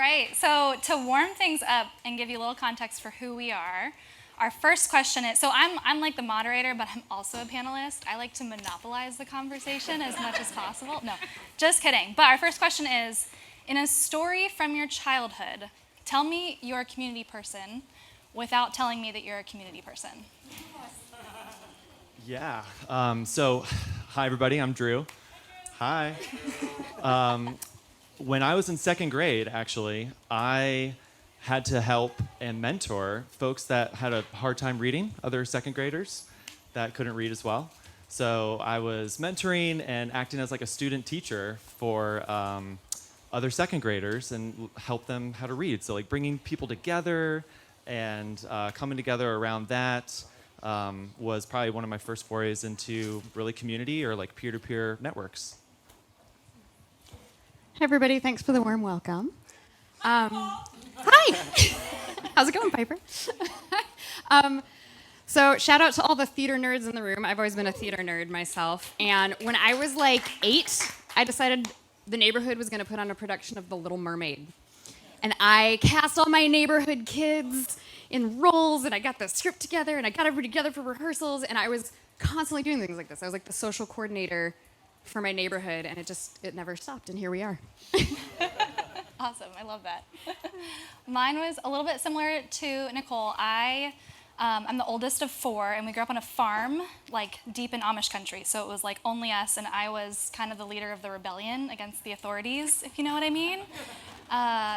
right. So to warm things up and give you a little context for who we are, our first question is, so I'm like the moderator, but I'm also a panelist. I like to monopolize the conversation as much as possible. No, just kidding. But our first question is, in a story from your childhood, tell me you're a community person without telling me that you're a community person. Yeah. So, hi, everybody. I'm Drew. Hi. When I was in second grade, actually, I had to help and mentor folks that had a hard time reading, other second graders that couldn't read as well. So I was mentoring and acting as like a student teacher for other second graders and help them how to read. So like bringing people together and coming together around that was probably one of my first forays into really community or like peer-to-peer networks. Hey everybody, thanks for the warm welcome. Hi! How's it going, Piper? So shout out to all the theater nerds in the room. I've always been a theater nerd myself. And when I was like 8, I decided the neighborhood was going to put on a production of The Little Mermaid. And I cast all my neighborhood kids in roles, and I got the script together, and I got everybody together for rehearsals, and I was constantly doing things like this. I was like the social coordinator for my neighborhood, and it never stopped, and here we are. Awesome, I love that. Mine was a little bit similar to Nicole. I'm the oldest of 4, and we grew up on a farm, like deep in Amish country. So it was like only us, and I was kind of the leader of the rebellion against the authorities, if you know what I mean.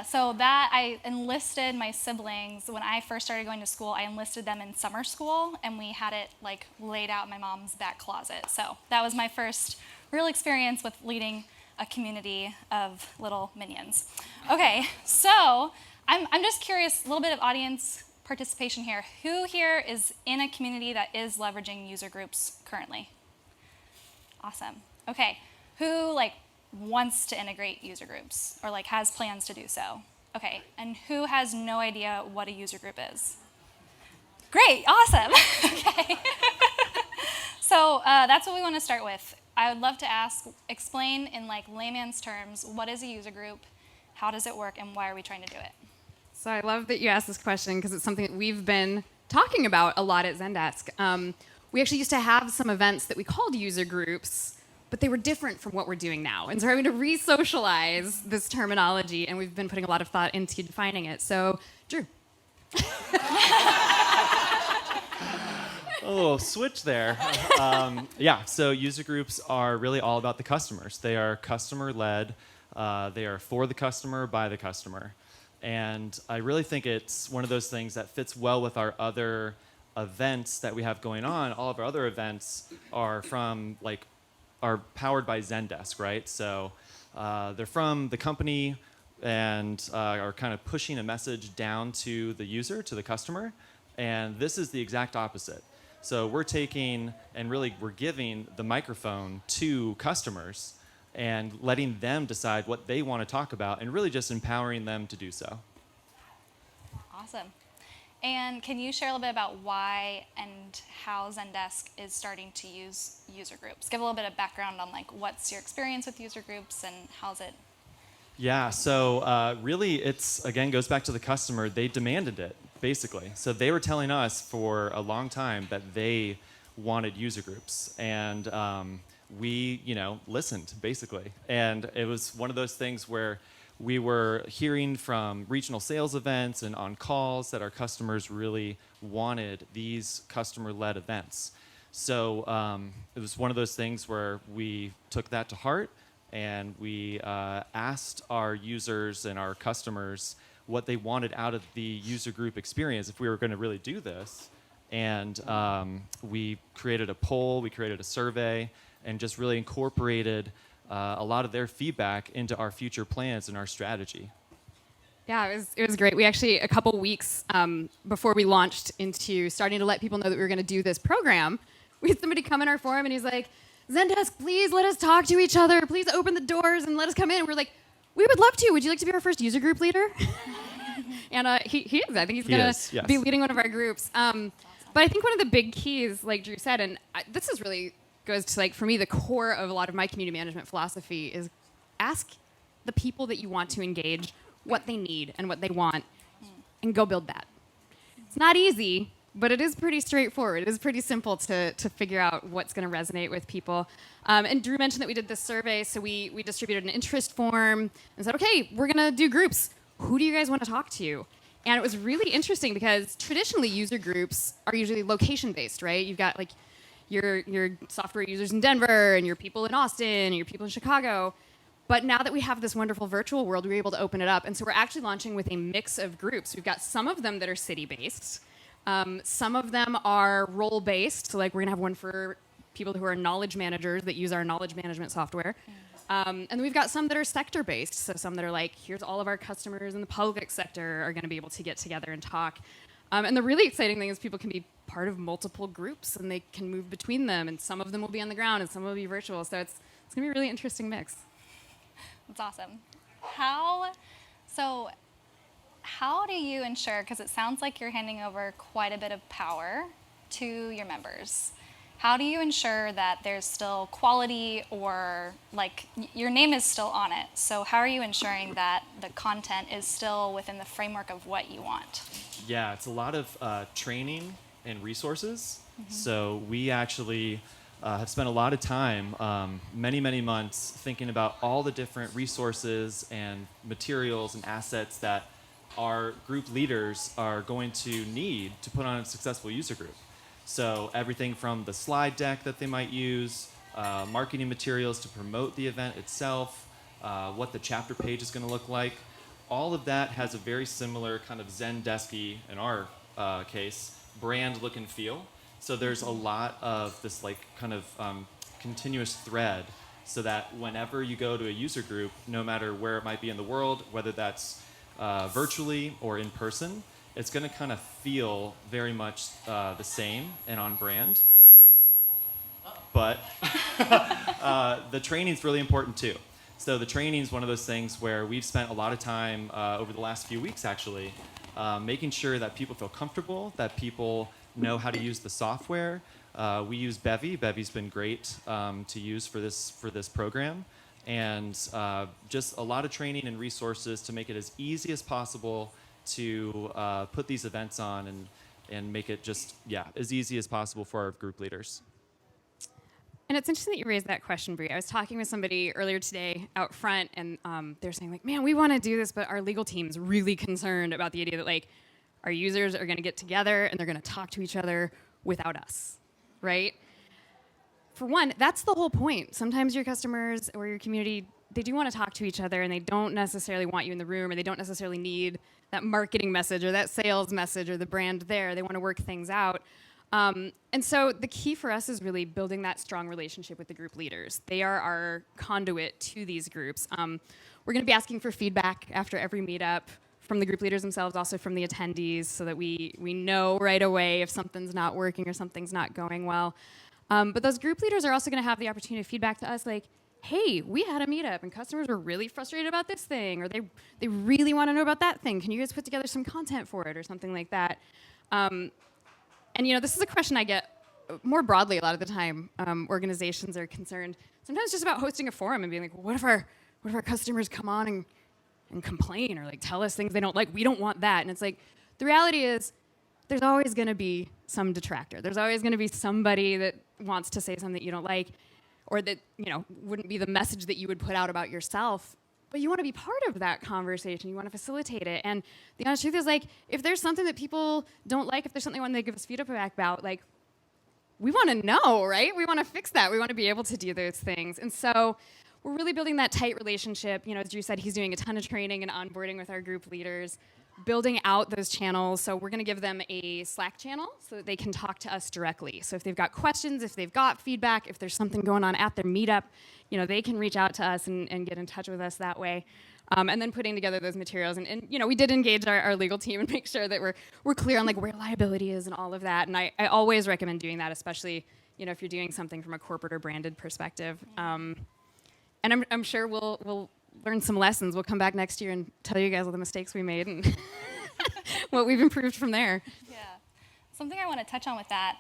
So that I enlisted my siblings when I first started going to school. I enlisted them in summer school, and we had it like laid out in my mom's back closet. So that was my first real experience with leading a community of little minions. Okay, so I'm just curious, a little bit of audience participation here. Who here is in a community that is leveraging user groups currently? Awesome. Okay, who like wants to integrate user groups or like has plans to do so? Okay, and who has no idea what a user group is? Great, awesome. Okay. So that's what we want to start with. I would love to explain in like layman's terms, what is a user group, how does it work, and why are we trying to do it? So I love that you asked this question because it's something that we've been talking about a lot at Zendesk. We actually used to have some events that we called user groups, but they were different from what we're doing now. And so we're having to re-socialize this terminology, and we've been putting a lot of thought into defining it. So, Drew. Oh, switch there. So user groups are really all about the customers. They are customer-led. They are for the customer, by the customer. And I really think it's one of those things that fits well with our other events that we have going on. All of our other events are powered by Zendesk, right? So they're from the company and are kind of pushing a message down to the user, to the customer. And this is the exact opposite. So we're taking and really we're giving the microphone to customers and letting them decide what they want to talk about and really just empowering them to do so. Awesome. And can you share a little bit about why and how Zendesk is starting to use user groups? Give a little bit of background on like what's your experience with user groups and how's it? Yeah, so really it's, again, goes back to the customer. They demanded it, basically. So they were telling us for a long time that they wanted user groups. And we, listened, basically. And it was one of those things where we were hearing from regional sales events and on calls that our customers really wanted these customer-led events. So it was one of those things where we took that to heart and we asked our users and our customers what they wanted out of the user group experience if we were going to really do this. And we created a poll, we created a survey, and just really incorporated a lot of their feedback into our future plans and our strategy. Yeah, it was great. We actually, a couple weeks before we launched into starting to let people know that we were going to do this program, we had somebody come in our forum and he's like, Zendesk, please let us talk to each other. Please open the doors and let us come in. And we're like, we would love to. Would you like to be our first user group leader? And he is. I think he's going to be leading one of our groups. But I think one of the big keys, like Drew said, and this is really goes to, like, for me, the core of a lot of my community management philosophy is ask the people that you want to engage what they need and what they want, and go build that. It's not easy, but it is pretty straightforward. It is pretty simple to figure out what's going to resonate with people. And Drew mentioned that we did this survey, so we distributed an interest form and said, okay, we're going to do groups. Who do you guys want to talk to? And it was really interesting because traditionally user groups are usually location-based, right? You've got like your software users in Denver and your people in Austin and your people in Chicago. But now that we have this wonderful virtual world, we're able to open it up. And so we're actually launching with a mix of groups. We've got some of them that are city-based. Some of them are role-based. So like we're going to have one for people who are knowledge managers that use our knowledge management software. And then we've got some that are sector-based. So some that are like, here's all of our customers in the public sector are going to be able to get together and talk. And the really exciting thing is people can be part of multiple groups and they can move between them. And some of them will be on the ground and some will be virtual. So it's going to be a really interesting mix. That's awesome. How do you ensure, because it sounds like you're handing over quite a bit of power to your members, how do you ensure that there's still quality or like your name is still on it? So how are you ensuring that the content is still within the framework of what you want? Yeah, it's a lot of training and resources. So we actually have spent a lot of time, many months, thinking about all the different resources and materials and assets that our group leaders are going to need to put on a successful user group. So everything from the slide deck that they might use, marketing materials to promote the event itself, what the chapter page is going to look like. All of that has a very similar kind of Zendesk-y, in our case, brand look and feel. So there's a lot of this like kind of continuous thread so that whenever you go to a user group, no matter where it might be in the world, whether that's virtually or in person, it's going to kind of feel very much the same and on brand. But the training is really important too. So the training is one of those things where we've spent a lot of time over the last few weeks actually making sure that people feel comfortable, that people know how to use the software. We use Bevy. Bevy's been great to use for this program. And just a lot of training and resources to make it as easy as possible to put these events on and make it just, as easy as possible for our group leaders. And it's interesting that you raised that question, Bree. I was talking with somebody earlier today out front, and they're saying, like, man, we want to do this, but our legal team's really concerned about the idea that, like, our users are going to get together and they're going to talk to each other without us, right? For one, that's the whole point. Sometimes your customers or your community, they do want to talk to each other and they don't necessarily want you in the room, or they don't necessarily need that marketing message or that sales message or the brand there. They want to work things out. And so the key for us is really building that strong relationship with the group leaders. They are our conduit to these groups. We're going to be asking for feedback after every meetup from the group leaders themselves, also from the attendees, so that we know right away if something's not working or something's not going well. But those group leaders are also going to have the opportunity to feedback to us, like, hey, we had a meetup and customers were really frustrated about this thing, or they really want to know about that thing. Can you guys put together some content for it or something like that? And this is a question I get more broadly a lot of the time. Organizations are concerned sometimes just about hosting a forum and being like, well, what if our customers come on and complain or like tell us things they don't like? We don't want that. And it's like, the reality is there's always going to be some detractor. There's always going to be somebody that wants to say something that you don't like, or that wouldn't be the message that you would put out about yourself. But you want to be part of that conversation. You want to facilitate it. And the honest truth is, like, if there's something that people don't like, if there's something they want to give us feedback about, like, we want to know, right? We want to fix that. We want to be able to do those things. And so we're really building that tight relationship. As Drew said, he's doing a ton of training and onboarding with our group leaders, building out those channels. So we're going to give them a Slack channel so that they can talk to us directly. So if they've got questions, if they've got feedback, if there's something going on at their meetup, they can reach out to us and get in touch with us that way. And then putting together those materials. And we did engage our legal team and make sure that we're clear on like where liability is and all of that. And I always recommend doing that, especially if you're doing something from a corporate or branded perspective. And I'm sure we'll learn some lessons. We'll come back next year and tell you guys all the mistakes we made and what we've improved from there. Yeah. Something I want to touch on with that,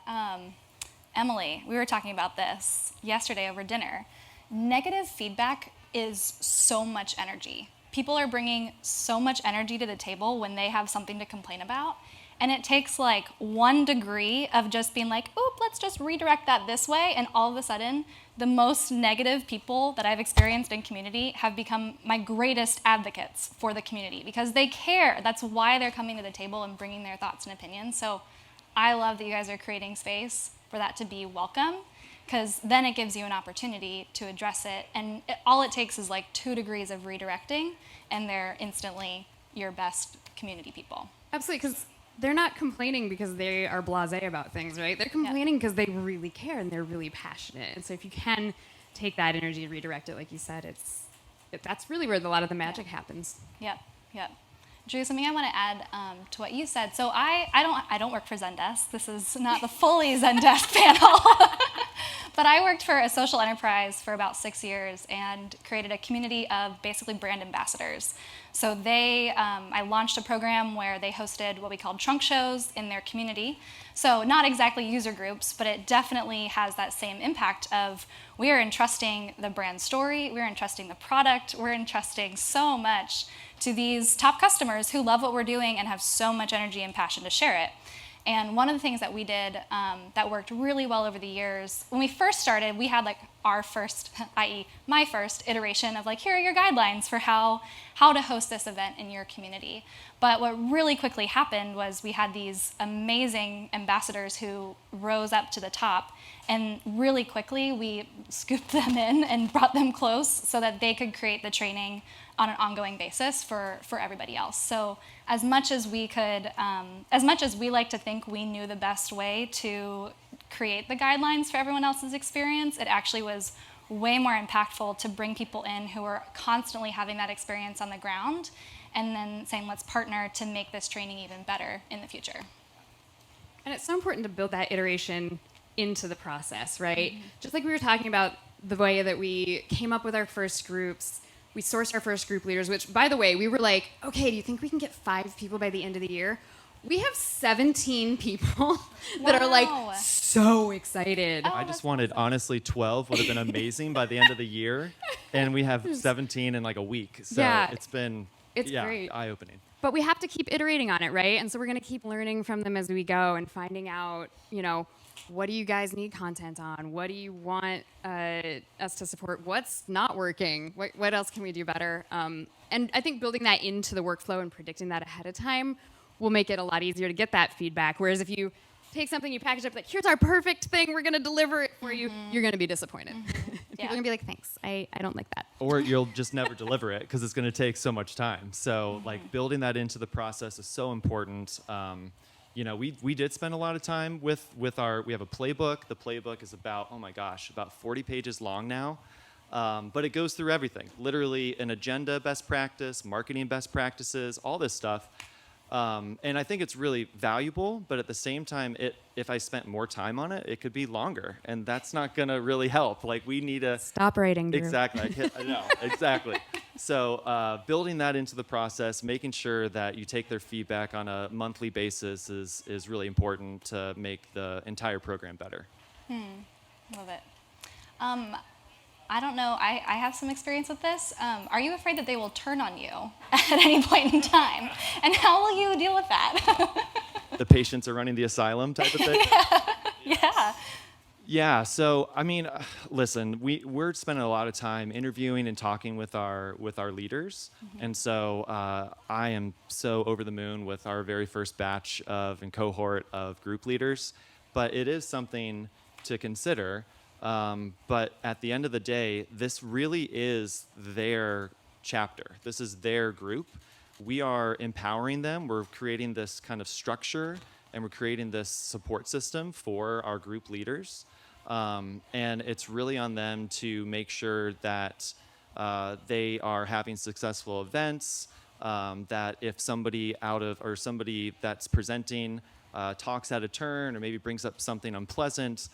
Emily, we were talking about this yesterday over dinner. Negative feedback is so much energy. people are bringing so much energy to the table when they have something to complain about. And it takes like 1 degree of just being like, oop, let's just redirect that this way. And all of a sudden, the most negative people that I've experienced in community have become my greatest advocates for the community because they care. That's why they're coming to the table and bringing their thoughts and opinions. So I love that you guys are creating space for that to be welcome, because then it gives you an opportunity to address it. And all it takes is like 2 degrees of redirecting, and they're instantly your best community people. Absolutely, because they're not complaining because they are blasé about things, right? They're complaining because they really care and they're really passionate. And so if you can take that energy and redirect it, like you said, that's really where a lot of the magic happens. Yep. Drew, something I want to add to what you said. So I don't work for Zendesk. This is not the fully Zendesk panel. But I worked for a social enterprise for about 6 years and created a community of basically brand ambassadors. So I launched a program where they hosted what we called trunk shows in their community. So not exactly user groups, but it definitely has that same impact of we are entrusting the brand story, we're entrusting the product, we're entrusting so much to these top customers who love what we're doing and have so much energy and passion to share it. And one of the things that we did that worked really well over the years, when we first started, we had like our first, i.e. my first iteration of like, here are your guidelines for how to host this event in your community. But what really quickly happened was we had these amazing ambassadors who rose up to the top, and really quickly we scooped them in and brought them close so that they could create the training on an ongoing basis for everybody else. So as much as we like to think we knew the best way to create the guidelines for everyone else's experience, it actually was way more impactful to bring people in who are constantly having that experience on the ground and then saying, let's partner to make this training even better in the future. And it's so important to build that iteration into the process, right? Mm-hmm. Just like we were talking about the way that we came up with our first groups, we sourced our first group leaders, which, by the way, we were like, okay, do you think we can get 5 people by the end of the year? We have 17 people that are like so excited. I just wanted, honestly, 12 would have been amazing by the end of the year. And we have 17 in like a week. So it's been great. Eye-opening. But we have to keep iterating on it, right? And so we're going to keep learning from them as we go and finding out, what do you guys need content on? What do you want us to support? What's not working? What else can we do better? And I think building that into the workflow and predicting that ahead of time will make it a lot easier to get that feedback. Whereas if you take something, you package up, like, here's our perfect thing, we're going to deliver it for you, you're going to be disappointed. People are going to be like, thanks, I don't like that. Or you'll just never deliver it because it's going to take so much time. So like building that into the process is so important. We did spend a lot of time we have a playbook. The playbook is about 40 pages long now. But it goes through everything, literally an agenda, best practice, marketing best practices, all this stuff. And I think it's really valuable, but at the same time, if I spent more time on it, it could be longer, and that's not going to really help. Like, we need to stop writing, Drew. Exactly. I know, exactly. So building that into the process, making sure that you take their feedback on a monthly basis is really important to make the entire program better. Love it. I don't know. I have some experience with this. Are you afraid that they will turn on you at any point in time? And how will you deal with that? The patients are running the asylum type of thing? Yeah. Yeah. So, listen, we're spending a lot of time interviewing and talking with our leaders. Mm-hmm. And so I am so over the moon with our very first batch and cohort of group leaders. But it is something to consider. But at the end of the day, this really is their chapter. This is their group. We are empowering them. We're creating this kind of structure, and we're creating this support system for our group leaders. And it's really on them to make sure that they are having successful events, that if somebody that's presenting talks out of turn or maybe brings up something unpleasant,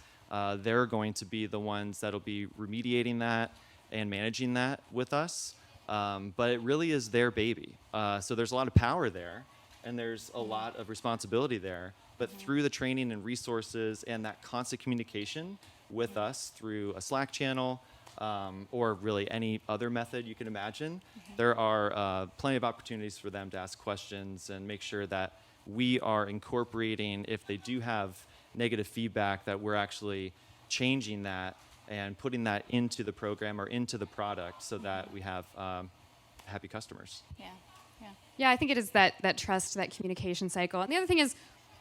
they're going to be the ones that'll be remediating that and managing that with us. But it really is their baby. So there's a lot of power there, and there's a lot of responsibility there. But through the training and resources and that constant communication with us through a Slack channel, or really any other method you can imagine, there are plenty of opportunities for them to ask questions and make sure that we are incorporating, if they do have negative feedback, that we're actually changing that and putting that into the program or into the product so that we have happy customers. Yeah. Yeah. Yeah, I think it is that trust, that communication cycle. And the other thing is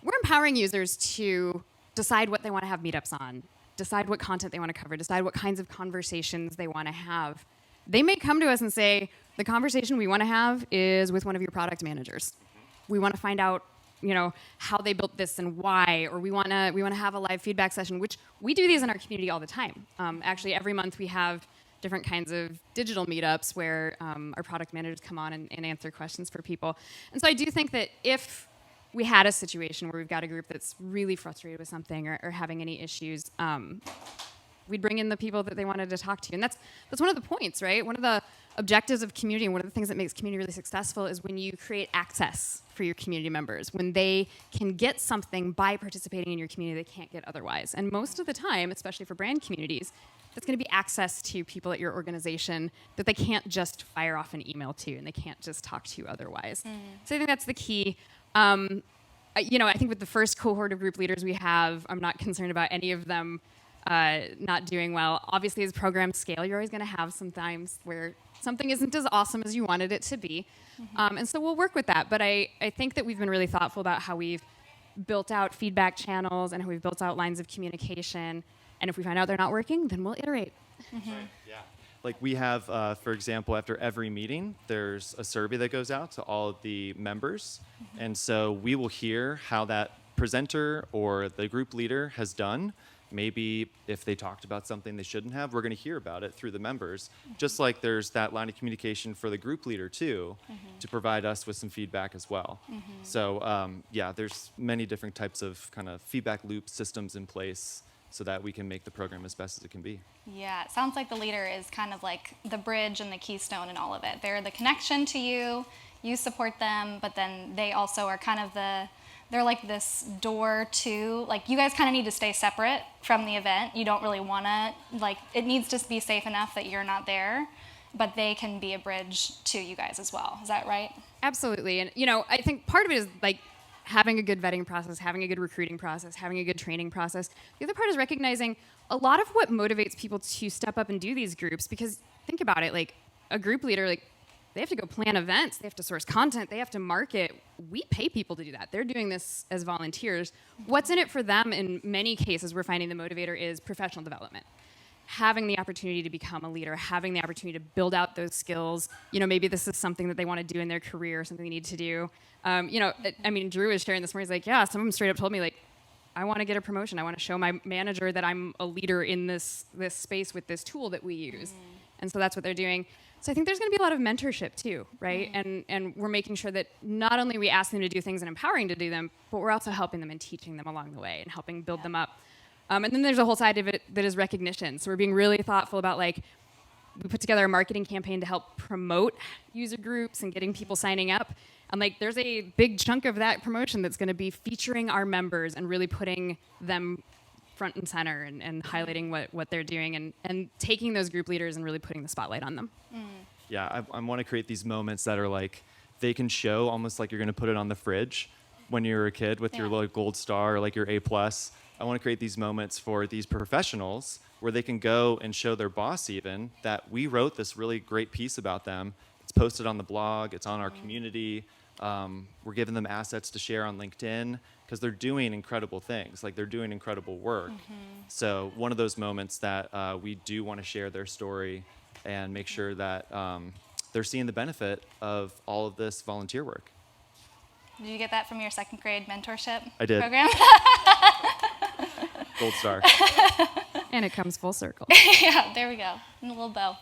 we're empowering users to decide what they want to have meetups on, decide what content they want to cover, decide what kinds of conversations they want to have. They may come to us and say, the conversation we want to have is with one of your product managers. We want to find out, how they built this and why, or we want to have a live feedback session, which we do these in our community all the time. Actually, every month we have different kinds of digital meetups where our product managers come on and answer questions for people. And so I do think that if we had a situation where we've got a group that's really frustrated with something or having any issues, we'd bring in the people that they wanted to talk to. And that's one of the points, right? One of the objectives of community and one of the things that makes community really successful is when you create access for your community members, when they can get something by participating in your community they can't get otherwise. And most of the time, especially for brand communities, that's going to be access to people at your organization that they can't just fire off an email to and they can't just talk to otherwise. So I think that's the key. I think with the first cohort of group leaders we have, I'm not concerned about any of them not doing well. Obviously, as programs scale, you're always going to have some times where something isn't as awesome as you wanted it to be. And so we'll work with that. But I think that we've been really thoughtful about how we've built out feedback channels and how we've built out lines of communication. And if we find out they're not working, then we'll iterate. Right. Yeah. Like we have, for example, after every meeting, there's a survey that goes out to all of the members. And so we will hear how that presenter or the group leader has done. Maybe if they talked about something they shouldn't have, we're going to hear about it through the members. Just like there's that line of communication for the group leader too, to provide us with some feedback as well. So there's many different types of kind of feedback loop systems in place so that we can make the program as best as it can be. Yeah, it sounds like the leader is kind of like the bridge and the keystone in all of it. They're the connection to you, you support them, but then they also are kind of they're like this door to, like, you guys kind of need to stay separate from the event. You don't really want to, it needs to be safe enough that you're not there, but they can be a bridge to you guys as well. Is that right? Absolutely. And, I think part of it is, having a good vetting process, having a good recruiting process, having a good training process. The other part is recognizing a lot of what motivates people to step up and do these groups, because think about it, a group leader, they have to go plan events, they have to source content, they have to market. We pay people to do that. They're doing this as volunteers. What's in it for them in many cases, we're finding the motivator is professional development. Having the opportunity to become a leader, having the opportunity to build out those skills. Maybe this is something that they want to do in their career, something they need to do. Drew was sharing this morning, he's some of them straight up told me, I want to get a promotion. I want to show my manager that I'm a leader in this space with this tool that we use. And so that's what they're doing. So I think there's going to be a lot of mentorship too, right? And we're making sure that not only we ask them to do things and empowering to do them, but we're also helping them and teaching them along the way and helping build them up. And then there's a whole side of it that is recognition. So we're being really thoughtful about we put together a marketing campaign to help promote user groups and getting people signing up. And there's a big chunk of that promotion that's going to be featuring our members and really putting them front and center and highlighting what they're doing and taking those group leaders and really putting the spotlight on them. Yeah, I want to create these moments that are they can show almost like you're going to put it on the fridge when you're a kid with your gold star or your A+. I want to create these moments for these professionals where they can go and show their boss even that we wrote this really great piece about them. It's posted on the blog, it's on our community. We're giving them assets to share on LinkedIn because they're doing incredible things. They're doing incredible work. So one of those moments that we do want to share their story and make sure that they're seeing the benefit of all of this volunteer work. Did you get that from your second grade mentorship I did. program? Gold star. And it comes full circle. Yeah, there we go. And a little bow.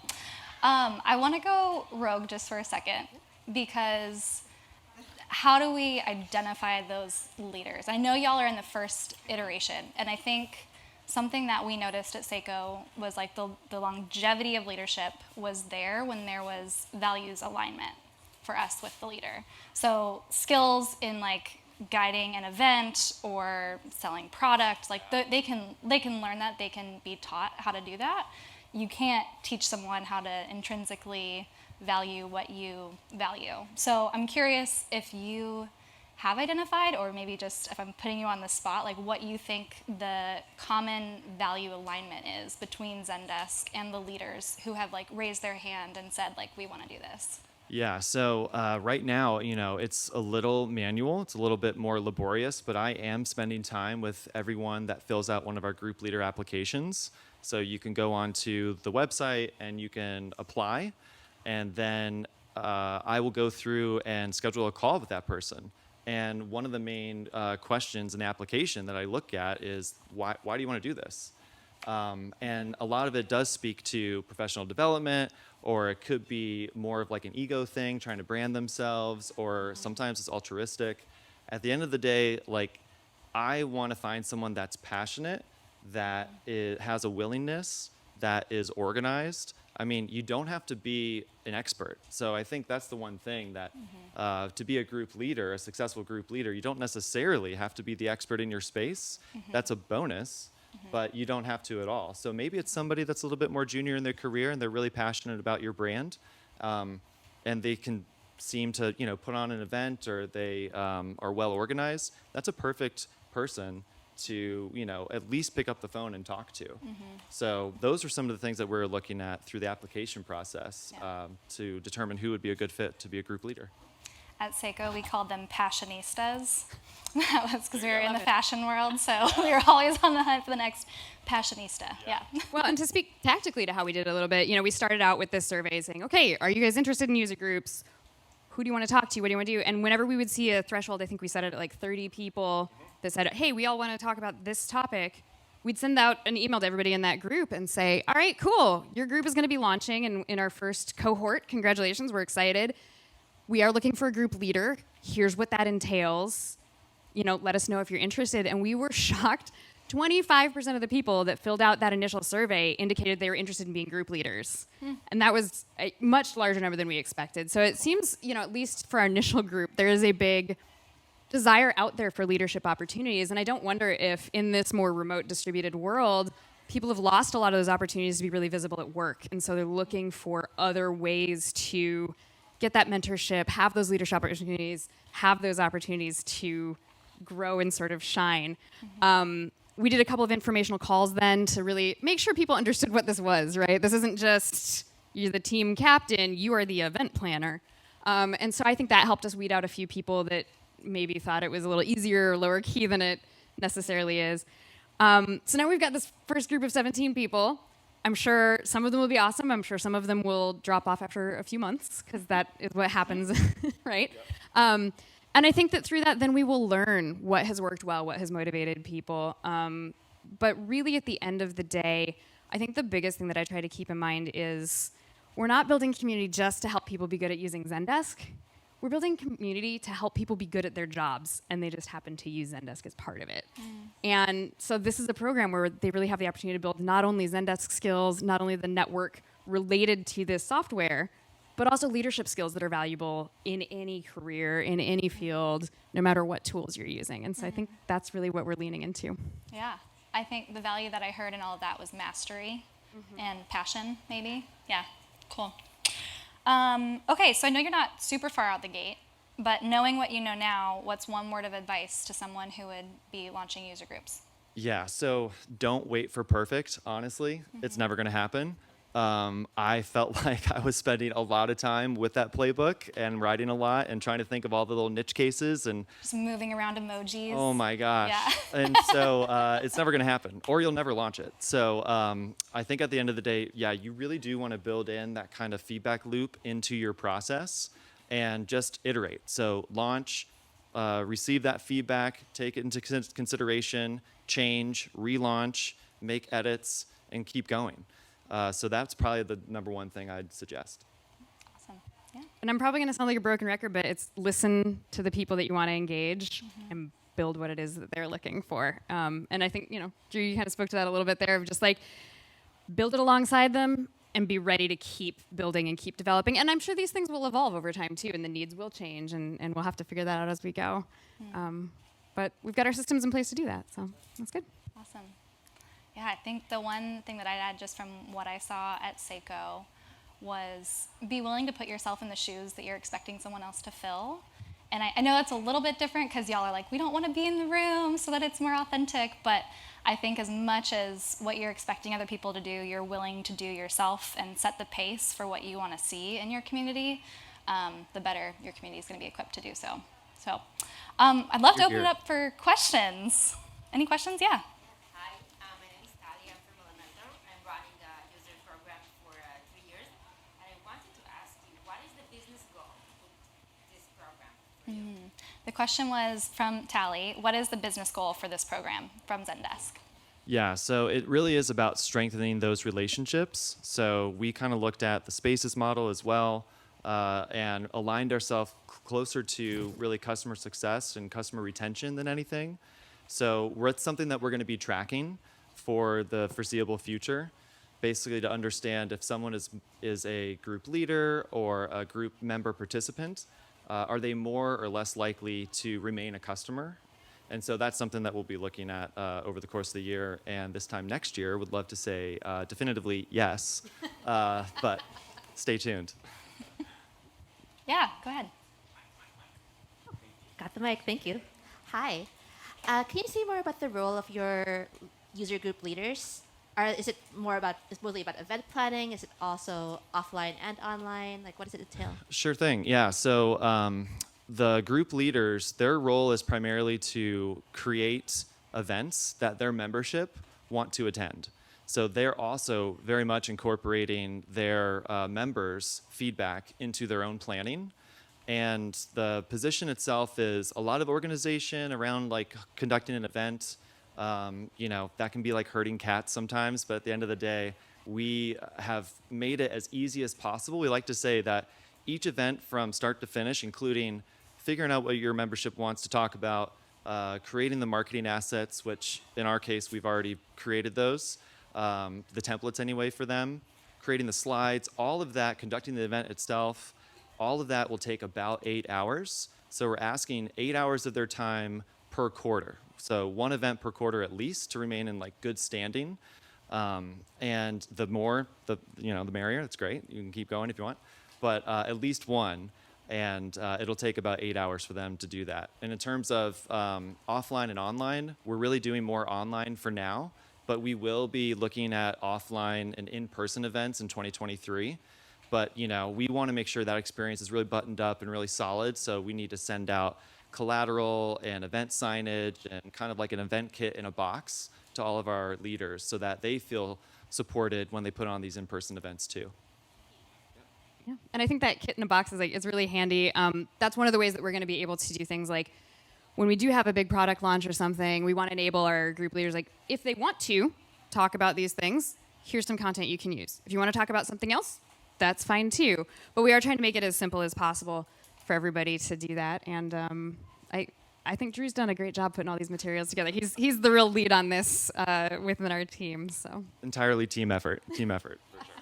I want to go rogue just for a second, because how do we identify those leaders? I know y'all are in the first iteration, and I think something that we noticed at Seiko was the longevity of leadership was there when there was values alignment for us with the leader. So skills in guiding an event or selling product, they can learn that, they can be taught how to do that. you can't teach someone how to intrinsically value what you value. So I'm curious if you have identified, or maybe just if I'm putting you on the spot, like what you think the common value alignment is between Zendesk and the leaders who have like raised their hand and said like, we want to do this. Yeah, so right now, it's a little manual. It's a little bit more laborious, but I am spending time with everyone that fills out one of our group leader applications. So you can go onto the website and you can apply, and then I will go through and schedule a call with that person. And one of the main questions in the application that I look at is, why do you want to do this? And a lot of it does speak to professional development, or it could be more of like an ego thing, trying to brand themselves, or sometimes it's altruistic. At the end of the day, like, I want to find someone that's passionate, that has a willingness, that is organized. I mean, you don't have to be an expert. So I think that's the one thing that to be a group leader, a successful group leader, you don't necessarily have to be the expert in your space. That's a bonus, but you don't have to at all. So maybe it's somebody that's a little bit more junior in their career and they're really passionate about your brand, and they can seem to, put on an event, or they are well organized. That's a perfect person to, at least pick up the phone and talk to. So those are some of the things that we're looking at through the application process to determine who would be a good fit to be a group leader. At Seiko, we called them passionistas. That was because we were in the fashion world, so we were always on the hunt for the next passionista. Yeah. Well, and to speak tactically to how we did it a little bit, we started out with this survey saying, okay, are you guys interested in user groups? Who do you want to talk to? What do you want to do? And whenever we would see a threshold, I think we set it at like 30 people that said, hey, we all want to talk about this topic, we'd send out an email to everybody in that group and say, all right, cool, your group is going to be launching in our first cohort. Congratulations, we're excited. We are looking for a group leader. Here's what that entails. Let us know if you're interested. And we were shocked. 25% of the people that filled out that initial survey indicated they were interested in being group leaders. And that was a much larger number than we expected. So it seems, at least for our initial group, there is a big desire out there for leadership opportunities. And I don't wonder if in this more remote distributed world, people have lost a lot of those opportunities to be really visible at work. And so they're looking for other ways to get that mentorship, have those leadership opportunities, have those opportunities to grow and sort of shine. We did a couple of informational calls then to really make sure people understood what this was, right? This isn't just you're the team captain, you are the event planner. And so I think that helped us weed out a few people that maybe thought it was a little easier or lower key than it necessarily is. So now we've got this first group of 17 people. I'm sure some of them will be awesome. I'm sure some of them will drop off after a few months, because that is what happens, right? And I think that through that, then we will learn what has worked well, what has motivated people. But really, at the end of the day, I think the biggest thing that I try to keep in mind is we're not building community just to help people be good at using Zendesk. We're building community to help people be good at their jobs, and they just happen to use Zendesk as part of it. And so this is a program where they really have the opportunity to build not only Zendesk skills, not only the network related to this software, but also leadership skills that are valuable in any career, in any field, no matter what tools you're using. And so I think that's really what we're leaning into. Yeah. I think the value that I heard in all of that was mastery and passion, maybe. Yeah. Cool. Okay, so I know you're not super far out the gate, but knowing what you know now, what's one word of advice to someone who would be launching user groups? Yeah, so don't wait for perfect, honestly. It's never going to happen. I felt like I was spending a lot of time with that playbook and writing a lot and trying to think of all the little niche cases and just moving around emojis. Oh my gosh. Yeah. And so it's never going to happen, or you'll never launch it. So I think at the end of the day, yeah, you really do want to build in that kind of feedback loop into your process and just iterate. So launch, receive that feedback, take it into consideration, change, relaunch, make edits, and keep going. So that's probably the number one thing I'd suggest. Awesome. Yeah. And I'm probably going to sound like a broken record, but it's listen to the people that you want to engage and build what it is that they're looking for. And I think, Drew, you kind of spoke to that a little bit there, of just like build it alongside them and be ready to keep building and keep developing. And I'm sure these things will evolve over time too, and the needs will change, and we'll have to figure that out as we go. But we've got our systems in place to do that, so that's good. Awesome. Yeah, I think the one thing that I'd add just from what I saw at Seiko was be willing to put yourself in the shoes that you're expecting someone else to fill. And I know it's a little bit different because y'all are like, we don't want to be in the room so that it's more authentic. But I think as much as what you're expecting other people to do, you're willing to do yourself and set the pace for what you want to see in your community, the better your community is going to be equipped to do so. So I'd love to open it up for questions. Any questions? Yeah. Hi, my name is Tali. I'm from Elementor. I'm running the user program for 3 years. And I wanted to ask you, what is the business goal of this program for you? The question was from Tally. What is the business goal for this program from Zendesk? Yeah, so it really is about strengthening those relationships. So we kind of looked at the Spaces model as well and aligned ourselves closer to really customer success and customer retention than anything. So it's something that we're going to be tracking for the foreseeable future, basically to understand if someone is a group leader or a group member participant, are they more or less likely to remain a customer? And so that's something that we'll be looking at over the course of the year. And this time next year, would love to say definitively yes, but stay tuned. Yeah, go ahead. Got the mic, thank you. Hi. Can you say more about the role of your user group leaders? Is it mostly about event planning? Is it also offline and online? Like, what does it entail? Sure thing. Yeah. So the group leaders, their role is primarily to create events that their membership want to attend. So they're also very much incorporating their members' feedback into their own planning. And the position itself is a lot of organization around like conducting an event. That can be like herding cats sometimes, but at the end of the day, we have made it as easy as possible. We like to say that each event from start to finish, including figuring out what your membership wants to talk about, creating the marketing assets, which in our case, we've already created those, the templates anyway for them, creating the slides, all of that, conducting the event itself, all of that will take about 8 hours. So we're asking 8 hours of their time per quarter. So one event per quarter at least to remain in like good standing. And the more, the merrier. That's great. You can keep going if you want, but at least one. And it'll take about 8 hours for them to do that. And in terms of offline and online, we're really doing more online for now, but we will be looking at offline and in-person events in 2023. But we want to make sure that experience is really buttoned up and really solid. So we need to send out collateral and event signage and kind of like an event kit in a box to all of our leaders so that they feel supported when they put on these in-person events too. Yeah. And I think that kit in a box is really handy. That's one of the ways that we're going to be able to do things like when we do have a big product launch or something, we want to enable our group leaders, like if they want to talk about these things, here's some content you can use. If you want to talk about something else, that's fine too. But we are trying to make it as simple as possible for everybody to do that. And I think Drew's done a great job putting all these materials together. He's the real lead on this within our team. So entirely team effort. Team effort. For sure.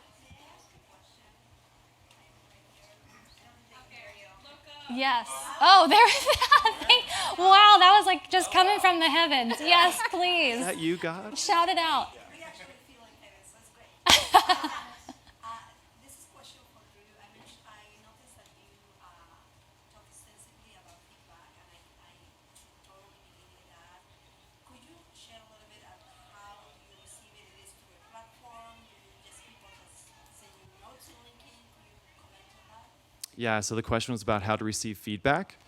Yes. Oh, there is that. Wow, that was like just coming from the heavens. Yes, please. Is that you, God? Shout it out. We actually feel like heaven, so it's great. This is a question for Drew. I noticed that you talk extensively about feedback, and I totally believe in that. Could you share a little bit of how you receive it? Is it through a platform? Do you just people just send you notes and linking? Could you comment on that? Yeah, so the question was about how to receive feedback.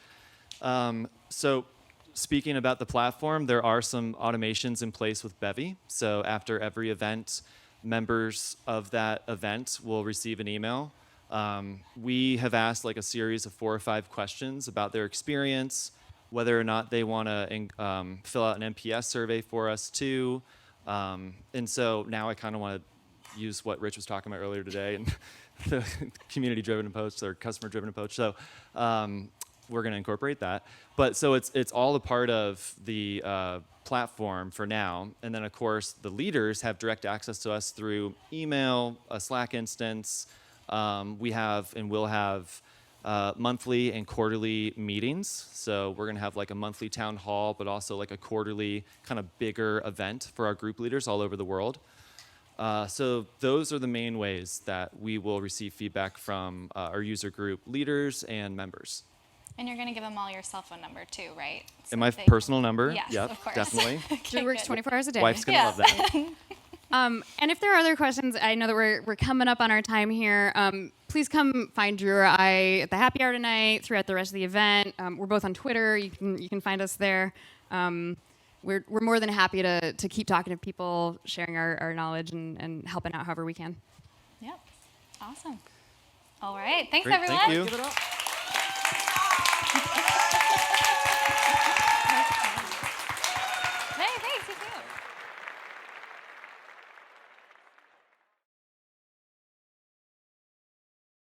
So speaking about the platform, there are some automations in place with Bevy. So after every event, members of that event will receive an email. We have asked like a series of 4 or 5 questions about their experience, whether or not they want to fill out an NPS survey for us too. And so now I kind of want to use what Rich was talking about earlier today and the community-driven approach or customer-driven approach. So we're going to incorporate that. But so it's all a part of the platform for now. And then, of course, the leaders have direct access to us through email, a Slack instance. We have and will have monthly and quarterly meetings. So we're going to have like a monthly town hall, but also like a quarterly kind of bigger event for our group leaders all over the world. So those are the main ways that we will receive feedback from our user group leaders and members. And you're going to give them all your cell phone number too, right? So And my they personal number? Yes, Yep, of course. definitely. Okay, Drew works good. 24 hours a day. Wife's going to love that. And if there are other questions, I know that we're coming up on our time here. Please come find Drew or I at the happy hour tonight, throughout the rest of the event. We're both on Twitter. You can find us there. We're more than happy to keep talking to people, sharing our knowledge and helping out however we can. Yep. Awesome. All right. Thanks, Great, everyone. thank you. Give it up.